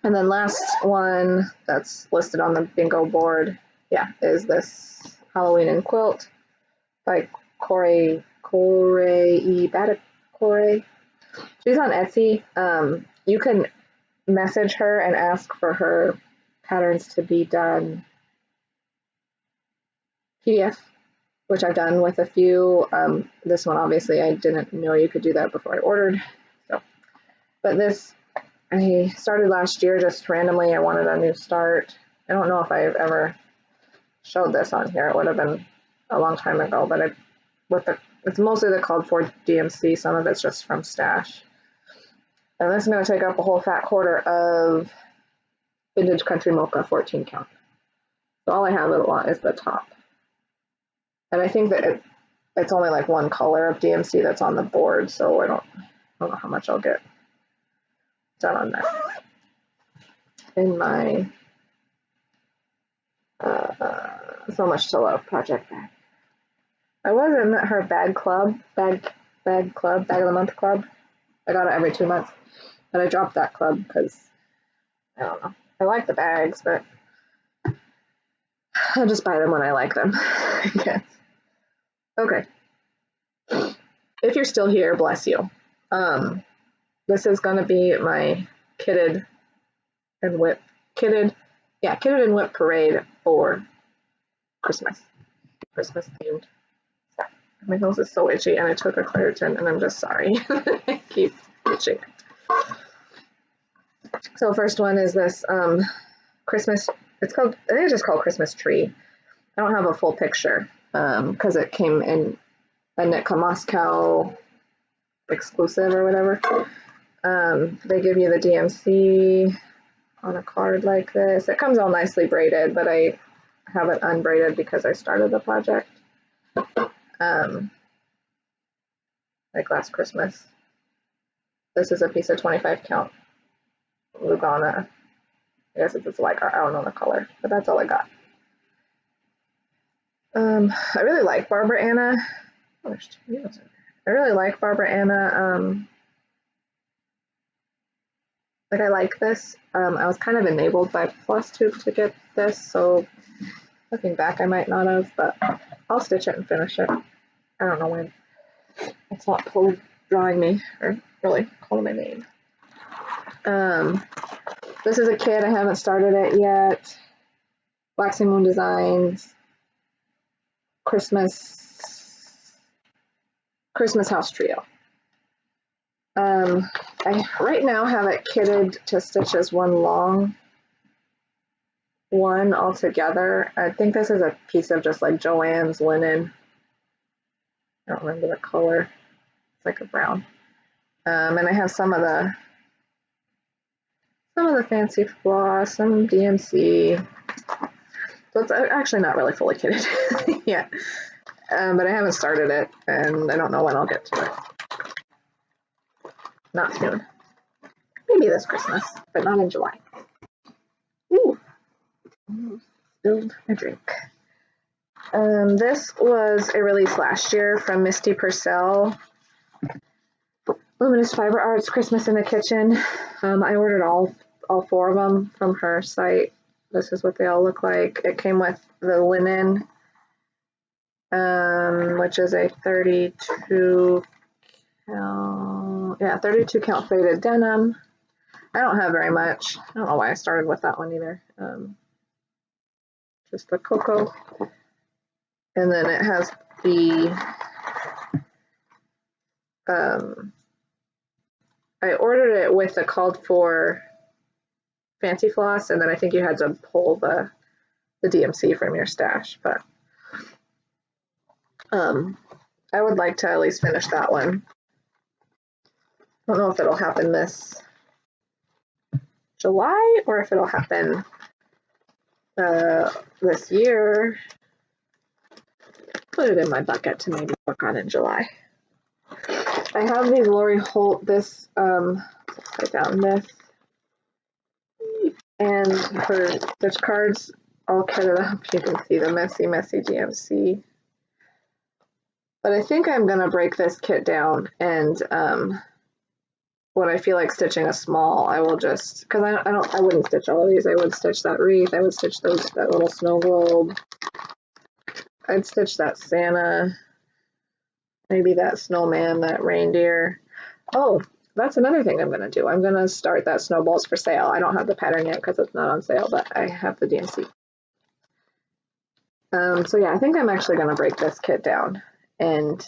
And then last one that's listed on the bingo board, is this Halloween and Quilt by Corey E. Badacore. She's on Etsy. You can message her and ask for her patterns to be done PDF, which I've done with a few. This one, obviously, I didn't know you could do that before I ordered. So, but this I started last year just randomly. I wanted a new start. I don't know if I've ever showed this on here. It would have been a long time ago, but it's mostly the called for DMC. Some of it's just from stash. And this is going to take up a whole fat quarter of Vintage Country Mocha 14 count. So all I have is the top. And I think that it's only like one color of DMC that's on the board, so I don't know how much I'll get done on that. In my So Much to Love project bag. I was in her bag of the month club. I got it every 2 months, but I dropped that club because I don't know. I like the bags, but I'll just buy them when I like them. I guess. Okay. If you're still here, bless you. This is gonna be my kitted and whip parade for Christmas themed stuff. My nose is so itchy, and I took a Claritin, and I'm just sorry. I keep itching. So first one is this Christmas. I think it's just called Christmas Tree. I don't have a full picture because it came in a Nitka Moscow exclusive or whatever. They give you the DMC on a card like this. It comes all nicely braided, but I have it unbraided because I started the project like last Christmas. This is a piece of 25 count Lugana. I guess it's like, I don't know the color, but that's all I got. I really like Barbara Anna. Oh, there's 2 needles in there. I really like Barbara Anna. Like I like this. I was kind of enabled by Flosstube to get this, so looking back, I might not have, but I'll stitch it and finish it. I don't know when. It's not drawing me or really calling my name. This is a kit. I haven't started it yet. Waxing Moon Designs. Christmas House Trio. I right now have it kitted to stitch as one long one altogether. I think this is a piece of just like Joann's linen. I don't remember the color. It's like a brown. And I have some of the fancy floss, some DMC. So it's actually not really fully kitted yet. But I haven't started it, and I don't know when I'll get to it. Not soon. Maybe this Christmas, but not in July. Ooh. Spilled my drink. This was a release last year from Misty Purcell. Luminous Fiber Arts, Christmas in the Kitchen. I ordered all 4 of them from her site. This is what they all look like. It came with the linen, which is a 32 count faded denim. I don't have very much. I don't know why I started with that one either. Just the cocoa. And then it has the, I ordered it with the called for fancy floss, and then I think you had to pull the DMC from your stash, but I would like to at least finish that one. I don't know if it'll happen this July or if it'll happen this year. Put it in my bucket to maybe work on in July. I have these Lori Holt, this, upside down, this, and her stitch cards all kitted up. You can see the messy DMC. But I think I'm gonna break this kit down, and when I feel like stitching a small, I will just, because I wouldn't stitch all of these. I would stitch that wreath. I would stitch that little snow globe. I'd stitch that Santa, maybe that snowman, that reindeer. Oh, that's another thing I'm going to do. I'm going to start that snowballs for sale. I don't have the pattern yet because it's not on sale, but I have the DMC. So yeah, I think I'm actually going to break this kit down and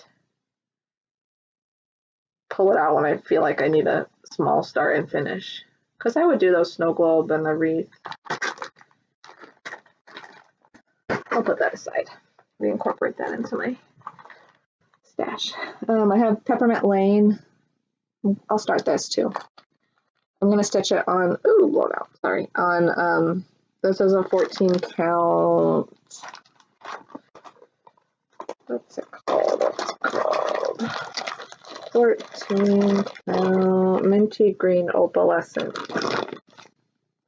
pull it out when I feel like I need a small start and finish, because I would do those snow globe and the wreath. I'll put that aside. Reincorporate that into my stash. I have Peppermint Lane. I'll start this too. I'm gonna stitch it on. Ooh, blown out. Sorry. On this is a 14 count. What's it called? 14 count minty green opalescent.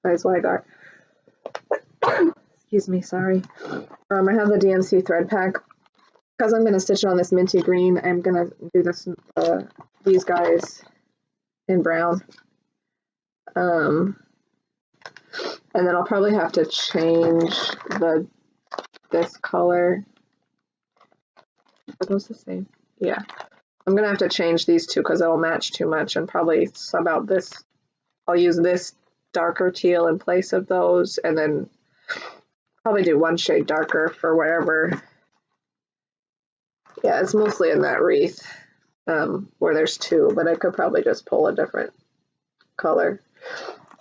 Size Wygar. Excuse me, sorry. I have the DMC thread pack. Because I'm going to stitch it on this minty green, I'm going to do this these guys in brown. And then I'll probably have to change this color. Are those the same? Yeah. I'm going to have to change these two because it'll match too much, and probably sub out this. I'll use this darker teal in place of those, and then probably do one shade darker for wherever. Yeah, it's mostly in that wreath where there's two, but I could probably just pull a different color.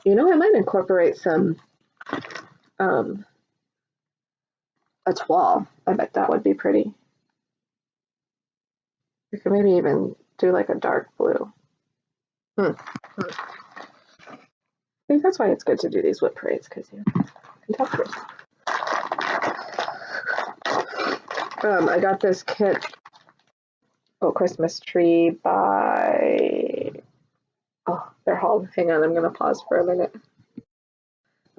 You know, I might incorporate some a toile. I bet that would be pretty. You could maybe even do like a dark blue. I think that's why it's good to do these WIP parades, because you can talk to yourself. I got this kit, Christmas tree by, they're hauled. Hang on, I'm going to pause for a minute.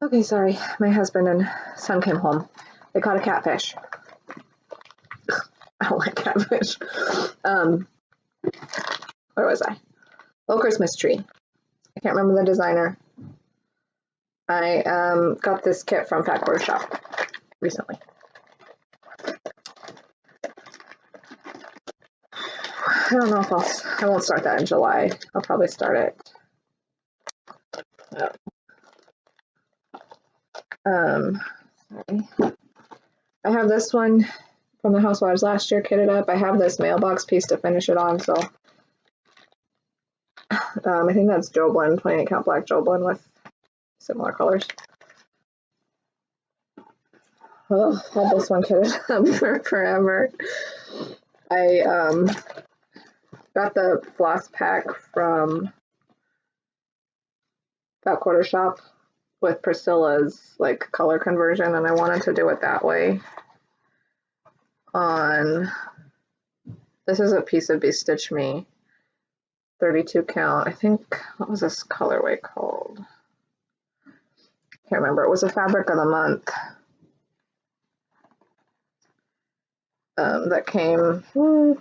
Okay, sorry. My husband and son came home. They caught a catfish. I don't like catfish. Where was I? Christmas tree. I can't remember the designer. I got this kit from Fat Quarter Shop recently. I don't know if I won't start that in July. I'll probably start it. Sorry. I have this one from the Housewives last year kitted up. I have this mailbox piece to finish it on, so I think that's Joblin, 28 count black Joblin with similar colors. Oh, I had this one kitted up for forever. I got the floss pack from Fat Quarter Shop with Priscilla's like color conversion, and I wanted to do it that way. This is a piece of Be Stitch Me, 32 count. I think, what was this colorway called? Can't remember. It was a fabric of the month that came a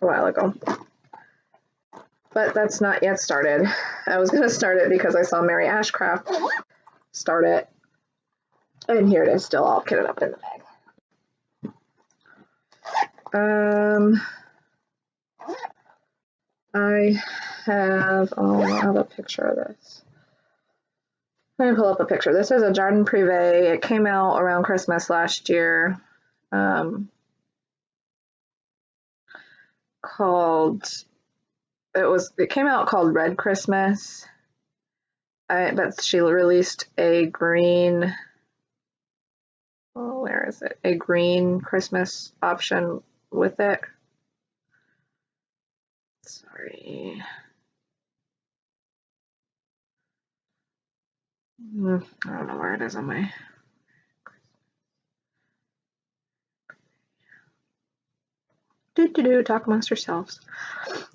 while ago. But that's not yet started. I was going to start it because I saw Mary Ashcraft start it. And here it is, still all kitted up in the bag. I have a picture of this. Let me pull up a picture. This is a Jardin Privé. It came out around Christmas last year. It came out called Red Christmas. But she released a green, where is it? A green Christmas option with it. Sorry. I don't know where it is on my. Talk amongst yourselves.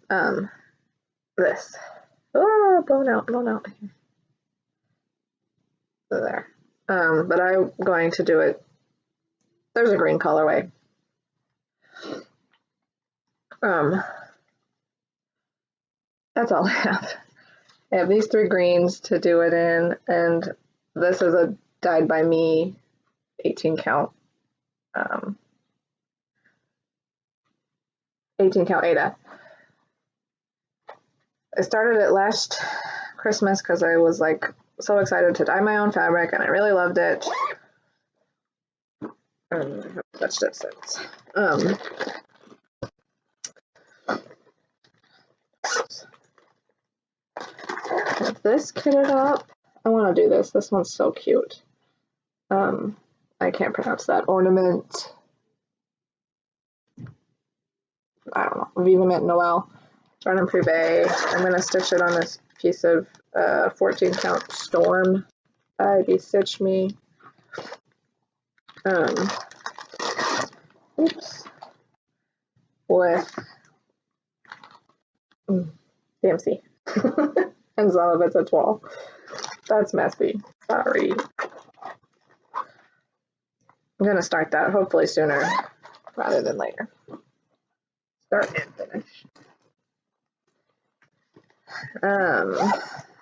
This. Oh, blown out. There. But I'm going to do it. There's a green colorway. That's all I have. I have these three greens to do it in, and this is a dyed by me 18 count. 18 count Ada. I started it last Christmas because I was like so excited to dye my own fabric, and I really loved it. I haven't touched it since. have this kitted up. I want to do this. This one's so cute. I can't pronounce that. Ornament. I don't know. Vivament Noel. Jordan Privé. I'm going to stitch it on this piece of 14 count Storm by Be Stitch Me. Oops. With DMC. And some of it's a 12. That's messy. Sorry. I'm going to start that hopefully sooner rather than later. Start and finish.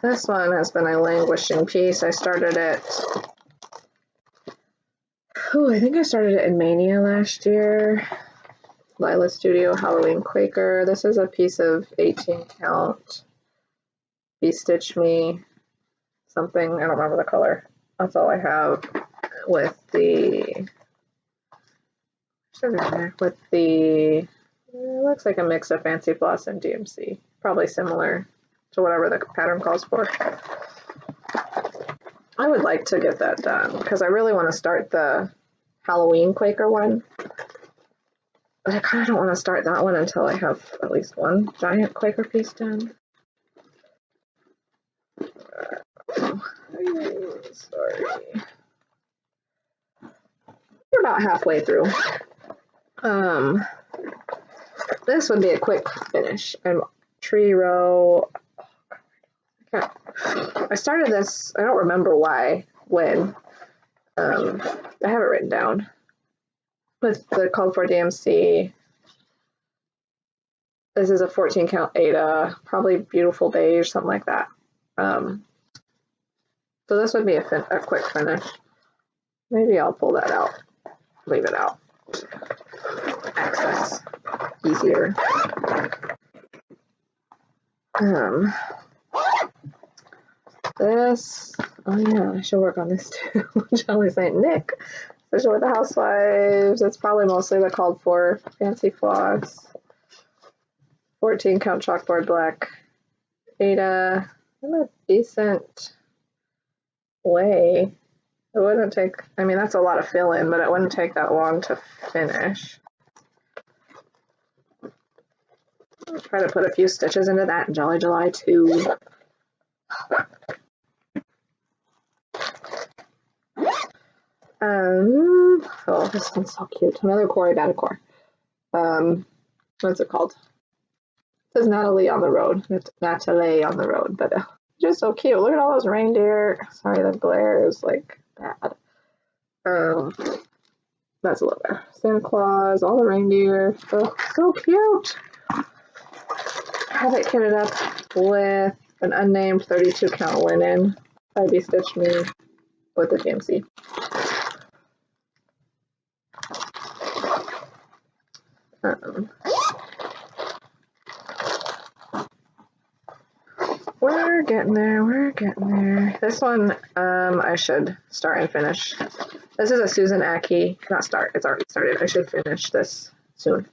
This one has been a languishing piece. I started it. I think I started it in Mania last year. Lila Studio Halloween Quaker. This is a piece of 18 count. Be Stitch Me. Something, I don't remember the color. That's all I have with the, it looks like a mix of Fancy Floss and DMC. Probably similar to whatever the pattern calls for. I would like to get that done because I really want to start the Halloween Quaker one. But I kind of don't want to start that one until I have at least one giant Quaker piece done. Sorry. We're about halfway through. This would be a quick finish. And Tree Row. I started this, I don't remember why, when. I have it written down. With the called for DMC. This is a 14 count Ada, probably Beautiful Beige, something like that. So this would be a quick finish. Maybe I'll pull that out, leave it out. Access easier. This, oh yeah, I should work on this too. Jolly Saint Nick, especially with the housewives. It's probably mostly the called for Fancy Floss. 14 count chalkboard black Ada in a decent way. It wouldn't take, I mean, that's a lot of fill in, but it wouldn't take that long to finish. I'll try to put a few stitches into that in Jolly July too. Oh, this one's so cute. Another Cory Batacore. What's it called? It says Natalie on the road. Natalie on the road, but just so cute. Look at all those reindeer. Sorry, the glare is like bad. That's a little better. Santa Claus, all the reindeer. Oh, so cute. Have it kitted up with an unnamed 32 count linen by Be Stitch Me with the DMC. We're getting there, we're getting there. This one, I should start and finish. This is a Susan Aki, not start, it's already started. I should finish this soon.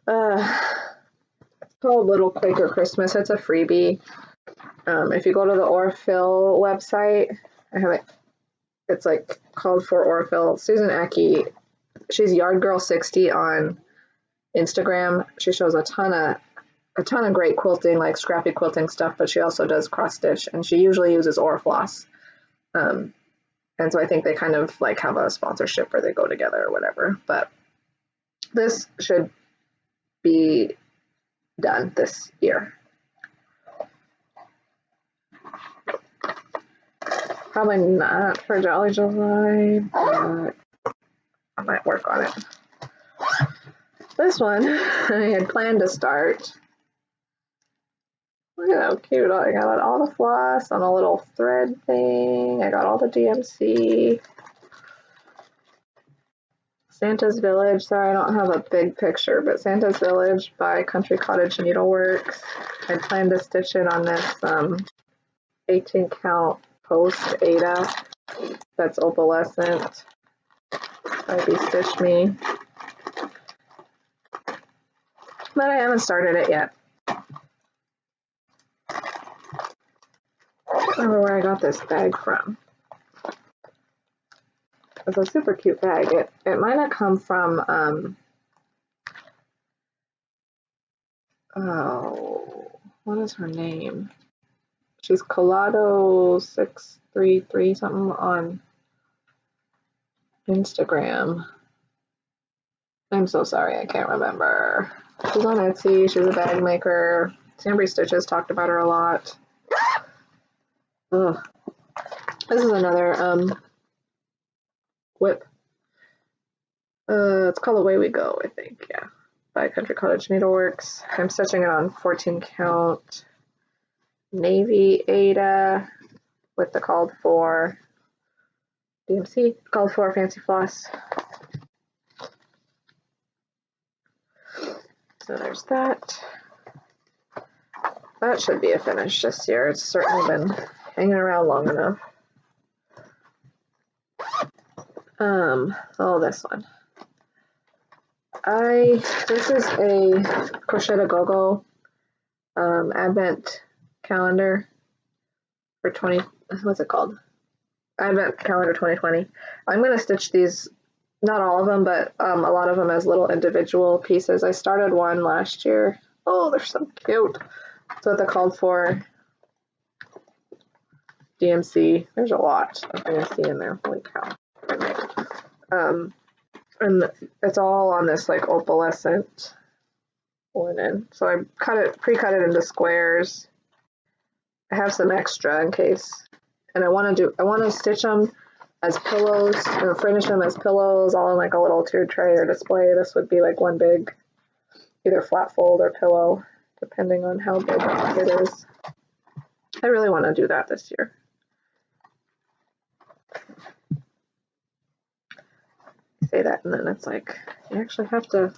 It's called Little Quaker Christmas. It's a freebie. If you go to the Orphill website, I have it, it's like called for Orphill. Susan Aki, she's Yard Girl 60 on Instagram. She shows a ton of great quilting, like scrappy quilting stuff, but she also does cross stitch, and she usually uses Orifloss. And so I think they kind of like have a sponsorship where they go together or whatever. But this should be done this year. Probably not for Jolly July, but I might work on it. This one I had planned to start. Look at how cute. I got all the floss on a little thread thing. I got all the DMC. Santa's Village. Sorry, I don't have a big picture, but Santa's Village by Country Cottage Needleworks. I planned to stitch it on this 18 count post Ada that's opalescent by Be Stitch Me. But I haven't started it yet. remember where I got this bag from. It's a super cute bag. It might have come from oh, what is her name? She's Colado633 something on Instagram. I'm so sorry, I can't remember. She's on Etsy, she's a bag maker. Sambry Stitches talked about her a lot. Ugh. This is another WIP. It's called Away We Go, I think, yeah. By Country Cottage Needleworks. I'm stitching it on 14 count navy Aida with the called for DMC, called for fancy floss. So there's that. That should be a finish this year. It's certainly been hanging around long enough. Oh, this one. This is a Crochet to Go-Go Advent calendar for what's it called? Advent calendar 2020. I'm going to stitch these, not all of them, but a lot of them as little individual pieces. I started one last year. Oh, they're so cute. That's what they're called for. DMC. There's a lot of DMC in there. Holy cow. And it's all on this like opalescent linen. So I pre-cut it into squares. I have some extra in case, and I want to stitch them as pillows, or finish them as pillows, all in like a little tiered tray or display. This would be like one big, either flat fold or pillow, depending on how big it is. I really want to do that this year. Say that and then it's like you actually have to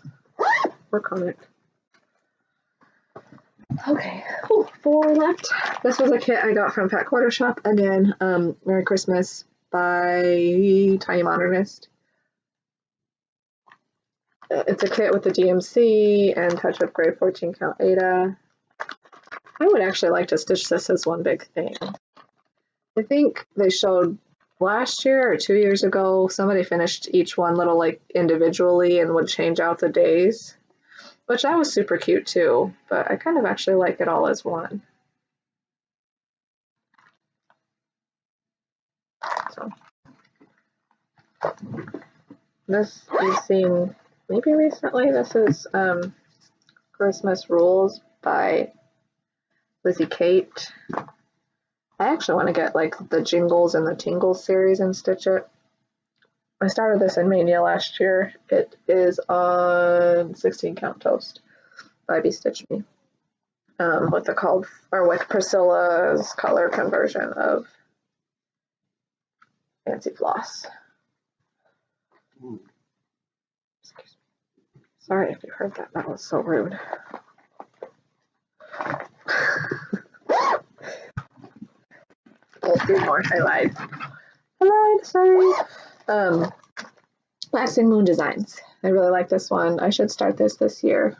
work on it. Okay, 4 left. This was a kit I got from Fat Quarter Shop. Again, Merry Christmas by Tiny Modernist. It's a kit with the DMC and touch up grade 14 count Aida. I would actually like to stitch this as one big thing. I think they showed last year or 2 years ago, somebody finished each one little like individually and would change out the days, which that was super cute too, but I kind of actually like it all as one. So this you've seen maybe recently. This is Christmas Rules by Lizzie Kate. I actually want to get like the Jingles and the Tingles series and stitch it. I started this in Mania last year. It is on 16 count toast by Be Stitch Me. With Priscilla's color conversion of Fancy Floss. Excuse me. Sorry if you heard that. That was so rude. Let's do more. I lied. Sorry. Lasting Moon Designs. I really like this one. I should start this year.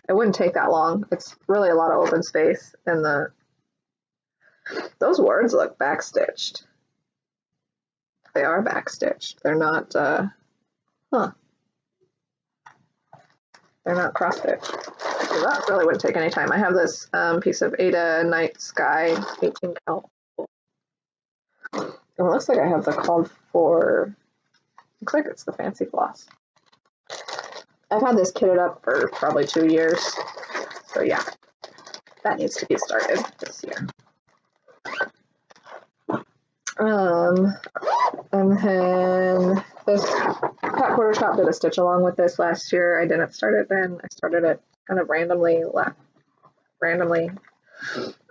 It wouldn't take that long. It's really a lot of open space, and those words look backstitched. They are backstitched. They're not. They're not cross stitched. So that really wouldn't take any time. I have this piece of Aida Night Sky 18 count. It looks like I have the called for. Looks like it's the Fancy Floss. I've had this kitted up for probably 2 years. So yeah, that needs to be started this year. And then this Fat Quarter Shop did a stitch along with this last year. I didn't start it then. I started it kind of randomly.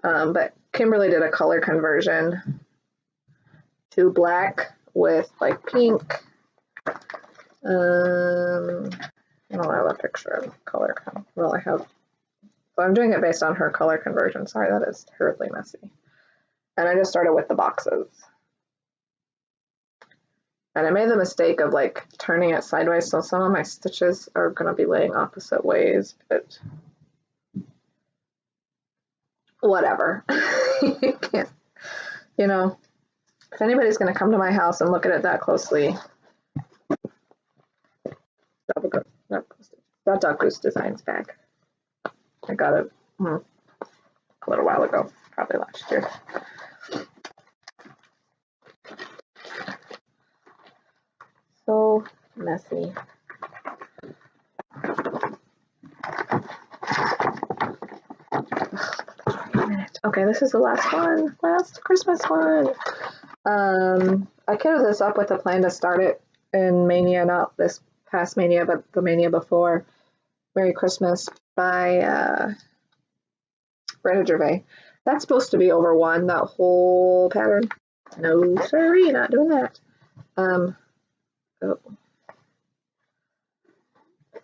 But Kimberly did a color conversion to black with like pink. I don't have a picture of color. Well, I have. So I'm doing it based on her color conversion. Sorry, that is terribly messy. And I just started with the boxes. And I made the mistake of like turning it sideways, so some of my stitches are going to be laying opposite ways, but whatever. you know, if anybody's going to come to my house and look at it that closely, that Duck Goose Designs bag. I got it a little while ago, probably last year. So messy. Okay, this is the last one, last Christmas one. I kitted this up with a plan to start it in Mania, not this past Mania, but the Mania before. Merry Christmas by Greta Gervais. That's supposed to be over one, that whole pattern. No, sorry, not doing that. Oh.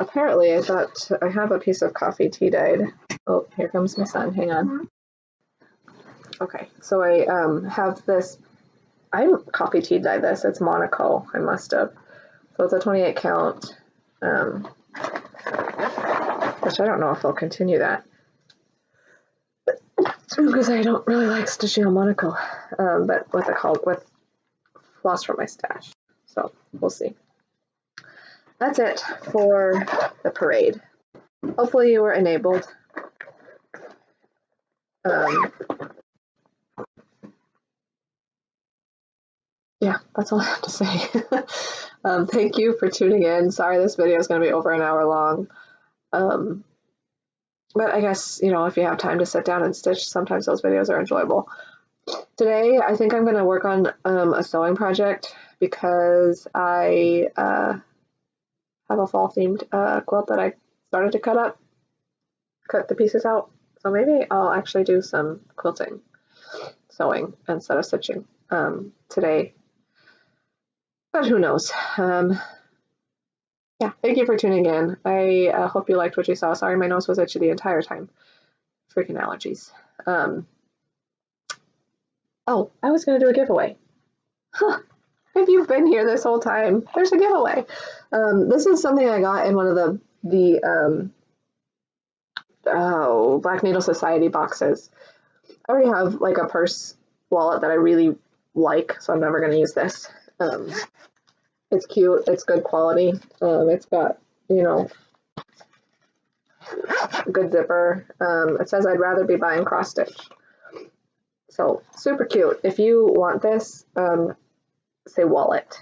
Apparently, I thought I have a piece of coffee tea dyed. Oh, here comes my son. Hang on. Okay, so I have this. I coffee tea dyed this. It's Monaco. I must have. So it's a 28 count, which I don't know if they'll continue that. Because I don't really like stitching on Monaco, but what's it called? With floss from my stash. So we'll see. That's it for the parade. Hopefully you were enabled. Yeah, that's all I have to say. Thank you for tuning in. Sorry this video is going to be over an hour long. But I guess, you know, if you have time to sit down and stitch, sometimes those videos are enjoyable. Today, I think I'm going to work on a sewing project because I have a fall-themed quilt that I started to cut the pieces out. So maybe I'll actually do some quilting, sewing, instead of stitching today. But who knows? Yeah, thank you for tuning in. I hope you liked what you saw. Sorry, my nose was itchy the entire time. Freaking allergies. Oh, I was going to do a giveaway. Huh. If you've been here this whole time, there's a giveaway. This is something I got in one of the Black Needle Society boxes. I already have like a purse wallet that I really like, so I'm never going to use this. It's cute. It's good quality. It's got, you know, good zipper. It says I'd rather be buying cross stitch. So super cute. If you want this, say wallet.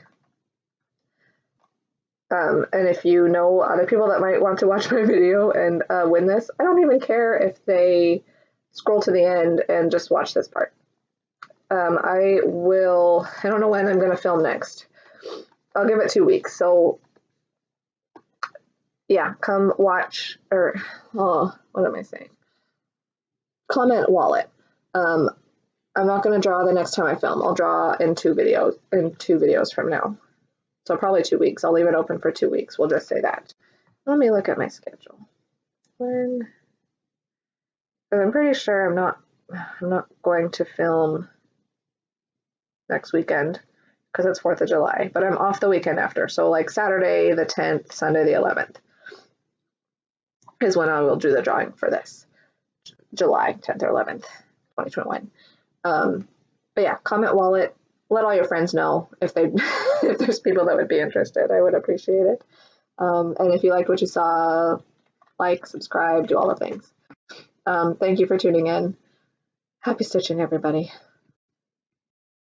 And if you know other people that might want to watch my video and win this, I don't even care if they scroll to the end and just watch this part. I don't know when I'm going to film next. I'll give it 2 weeks. So yeah, come watch, or, what am I saying? Comment wallet. I'm not going to draw the next time I film. I'll draw in two videos from now. So probably 2 weeks. I'll leave it open for 2 weeks. We'll just say that. Let me look at my schedule. I'm pretty sure I'm not going to film next weekend because it's 4th of July, but I'm off the weekend after. So like Saturday the 10th, Sunday the 11th is when I will do the drawing for this. July 10th or 11th, 2021. But yeah, comment wallet. Let all your friends know if there's people that would be interested. I would appreciate it. And if you liked what you saw, like, subscribe, do all the things. Thank you for tuning in. Happy stitching, everybody.